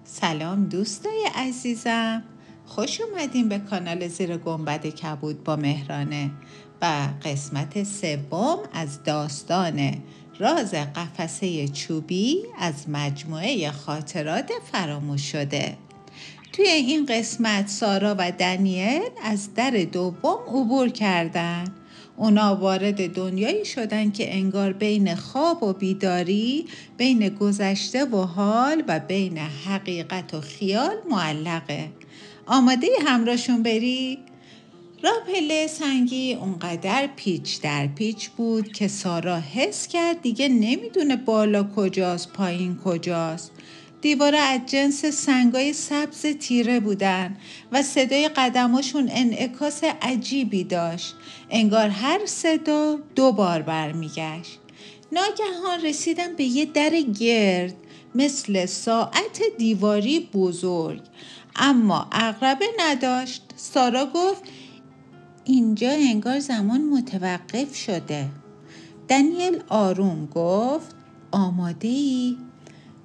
سلام دوستای عزیزم، خوش اومدین به کانال زیر گنبد کبود با مهرانه و قسمت سوم از داستان راز قفسه چوبی از مجموعه خاطرات فراموش شده. توی این قسمت سارا و دنیل از در دوم عبور کردن. اونا وارد دنیایی شدن که انگار بین خواب و بیداری، بین گذشته و حال و بین حقیقت و خیال معلقه. آماده همراهشون بری؟ راه پله سنگی اونقدر پیچ در پیچ بود که سارا حس کرد دیگه نمیدونه بالا کجاست پایین کجاست. دیوارا از جنس سنگای سبز تیره بودن و صدای قدماشون انعکاس عجیبی داشت، انگار هر صدا 2 بار برمیگشت. ناگهان رسیدن به یه در گرد مثل ساعت دیواری بزرگ، اما عقربه نداشت. سارا گفت اینجا انگار زمان متوقف شده. دنیل آروم گفت آماده ای؟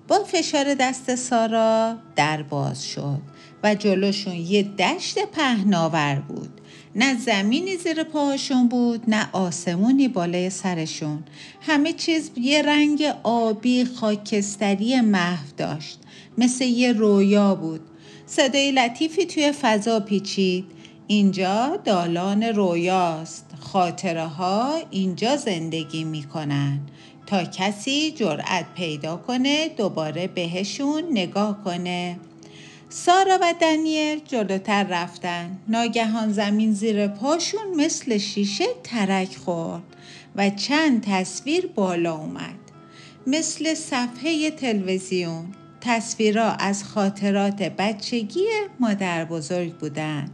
با فشار دست سارا در باز شد و جلوشون یه دشت پهناور بود. نه زمینی زیر پاهاشون بود، نه آسمونی بالای سرشون. همه چیز یه رنگ آبی خاکستری محو داشت، مثل یه رویا بود. صدای لطیفی توی فضا پیچید. اینجا دالان رویاست. خاطره ها اینجا زندگی میکنن تا کسی جرأت پیدا کنه دوباره بهشون نگاه کنه. سارا و دنیل جلوتر رفتن. ناگهان زمین زیر پاشون مثل شیشه ترک خورد و چند تصویر بالا اومد، مثل صفحه تلویزیون. تصویرها از خاطرات بچگی مادر بزرگ بودن،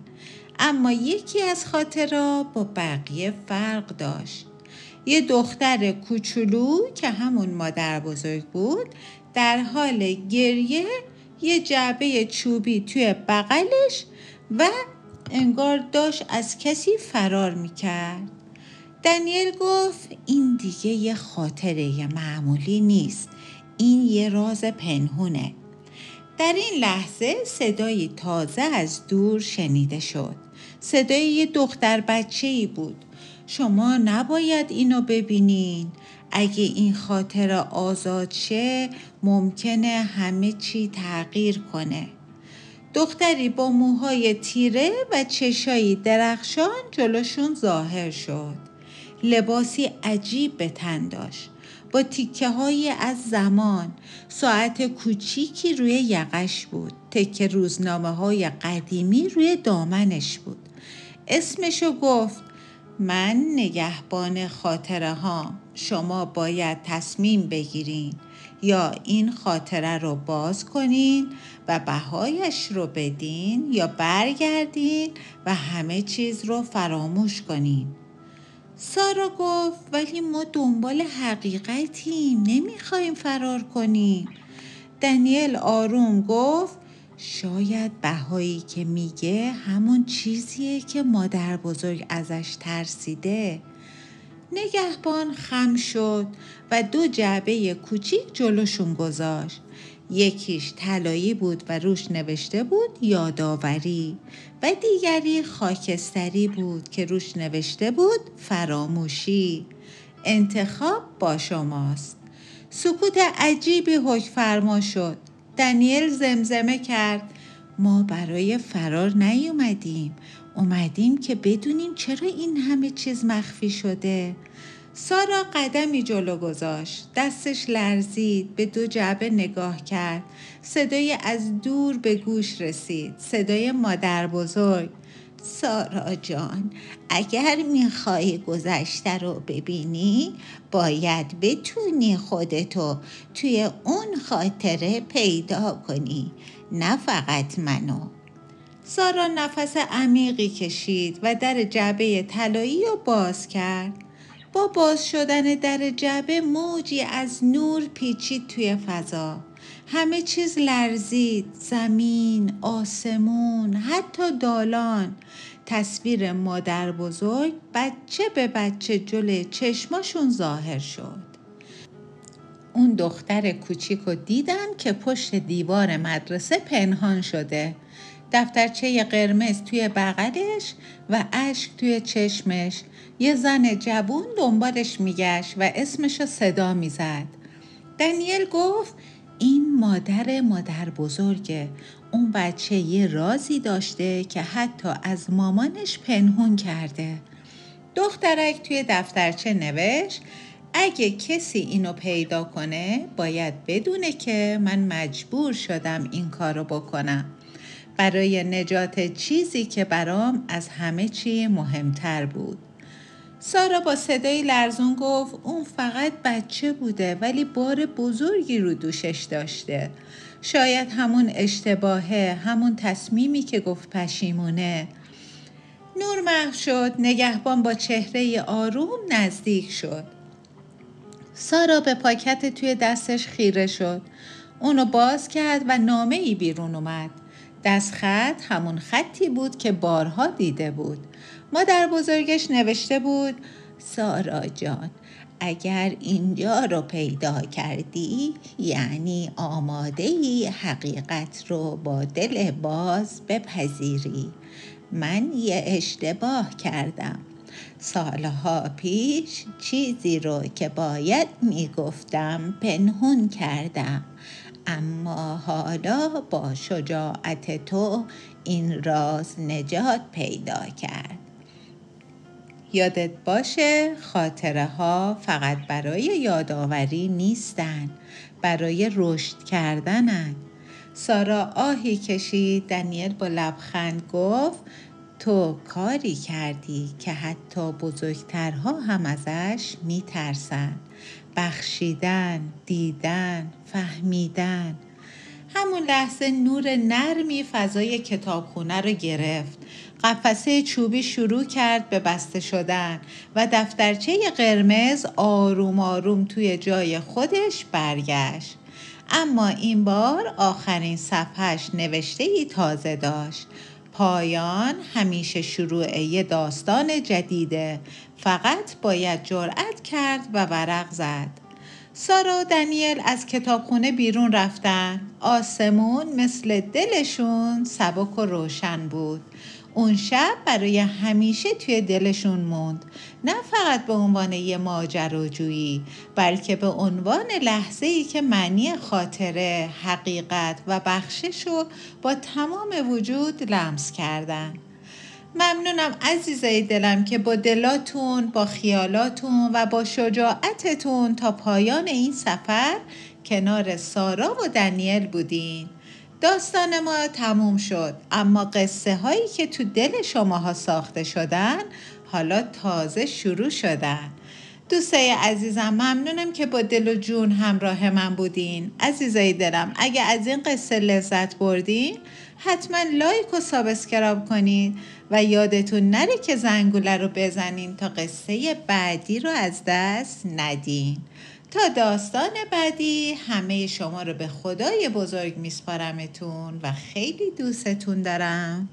اما یکی از خاطرها با بقیه فرق داشت. یه دختر کوچولو که همون مادر بزرگ بود در حال گریه، یه جعبه چوبی توی بغلش و انگار داشت از کسی فرار میکرد. دنیل گفت این دیگه یه خاطره معمولی نیست، این یه راز پنهونه. در این لحظه صدایی تازه از دور شنیده شد. صدای یه دختر بچه‌ای بود. شما نباید اینو ببینین. اگه این خاطره آزاد شه ممکنه همه چی تغییر کنه. دختری با موهای تیره و چشایی درخشان جلوشون ظاهر شد. لباسی عجیب به تن داشت، با تیکه های از زمان. ساعت کوچیکی روی یقش بود. تکه روزنامه های قدیمی روی دامنش بود. اسمشو گفت من نگهبان خاطره ها. شما باید تصمیم بگیرین، یا این خاطره رو باز کنین و بهایش رو بدین، یا برگردین و همه چیز رو فراموش کنین. سارا گفت ولی ما دنبال حقیقتیم، نمیخوایم فرار کنیم. دنیل آروم گفت شاید بهایی که میگه همون چیزیه که مادر بزرگ ازش ترسیده. نگهبان خم شد و 2 جعبه کوچیک جلوشون گذاشت. یکیش طلایی بود و روش نوشته بود یادآوری و دیگری خاکستری بود که روش نوشته بود فراموشی. انتخاب با شماست. سکوت عجیبی حکم فرما شد. دنیل زمزمه کرد ما برای فرار نیومدیم، اومدیم که بدونیم چرا این همه چیز مخفی شده. سارا قدمی جلو گذاشت. دستش لرزید. به 2 جعبه نگاه کرد. صدای از دور به گوش رسید. صدای مادر بزرگ. سارا جان، اگر میخوای گذشته رو ببینی باید بتونی خودتو توی اون خاطره پیدا کنی، نه فقط منو. سارا نفس عمیقی کشید و در جعبه طلایی رو باز کرد. با باز شدن در جعبه موجی از نور پیچید توی فضا. همه چیز لرزید، زمین، آسمون، حتی دالان. تصویر مادر بزرگ بچه به بچه جلوی چشماشون ظاهر شد. اون دختر کوچیک رو دیدن که پشت دیوار مدرسه پنهان شده، دفترچه قرمز توی بغلش و اشک توی چشمش. یه زن جوون دنبالش میگشت و اسمشو صدا میزد. دانیل گفت این مادر بزرگه. اون بچه یه رازی داشته که حتی از مامانش پنهون کرده. دخترک توی دفترچه نوشت اگه کسی اینو پیدا کنه باید بدونه که من مجبور شدم این کارو بکنم برای نجات چیزی که برام از همه چی مهمتر بود. سارا با صدای لرزون گفت اون فقط بچه بوده ولی بار بزرگی رو دوشش داشته. شاید همون اشتباهه، همون تصمیمی که گفت پشیمونه. نور محو شد. نگهبان با چهره آروم نزدیک شد. سارا به پاکت توی دستش خیره شد. اونو باز کرد و نامه‌ای بیرون اومد. دستخط همون خطی بود که بارها دیده بود. مادر بزرگش نوشته بود سارا جان، اگر اینجا رو پیدا کردی یعنی آماده‌ای حقیقت رو با دل باز بپذیری. من یه اشتباه کردم. سالها پیش چیزی رو که باید میگفتم پنهون کردم، اما حالا با شجاعت تو این راز نجات پیدا کرد. یادت باشه خاطره ها فقط برای یادآوری نیستن، برای رشد کردنن. سارا آهی کشید. دانیل با لبخند گفت تو کاری کردی که حتی بزرگترها هم ازش میترسن. بخشیدن، دیدن، فهمیدن. همون لحظه نور نرمی فضای کتابخونه رو گرفت. قفسه چوبی شروع کرد به بسته شدن و دفترچه قرمز آروم آروم توی جای خودش برگشت. اما این بار آخرین صفحهش نوشته‌ای تازه داشت. پایان همیشه شروع یه داستان جدیده. فقط باید جرأت کرد و ورق زد. سارا و دانیل از کتابخونه بیرون رفتن. آسمون مثل دلشون سبک و روشن بود. اون شب برای همیشه توی دلشون موند. نه فقط به عنوان یه ماجراجویی، بلکه به عنوان لحظه‌ای که معنی خاطره، حقیقت و بخشش رو با تمام وجود لمس کردن. ممنونم عزیزای دلم که با دلاتون، با خیالاتون و با شجاعتتون تا پایان این سفر کنار سارا و دانیل بودین. داستان ما تموم شد، اما قصه هایی که تو دل شماها ساخته شدن حالا تازه شروع شدن. دوستای عزیزم ممنونم که با دل و جون همراه من بودین. عزیزای دلم اگه از این قصه لذت بردین حتما لایک و سابسکرایب کنین و یادتون نره که زنگوله رو بزنین تا قصه بعدی رو از دست ندین. تا داستان بعدی همه شما رو به خدای بزرگ میسپارمتون و خیلی دوستتون دارم.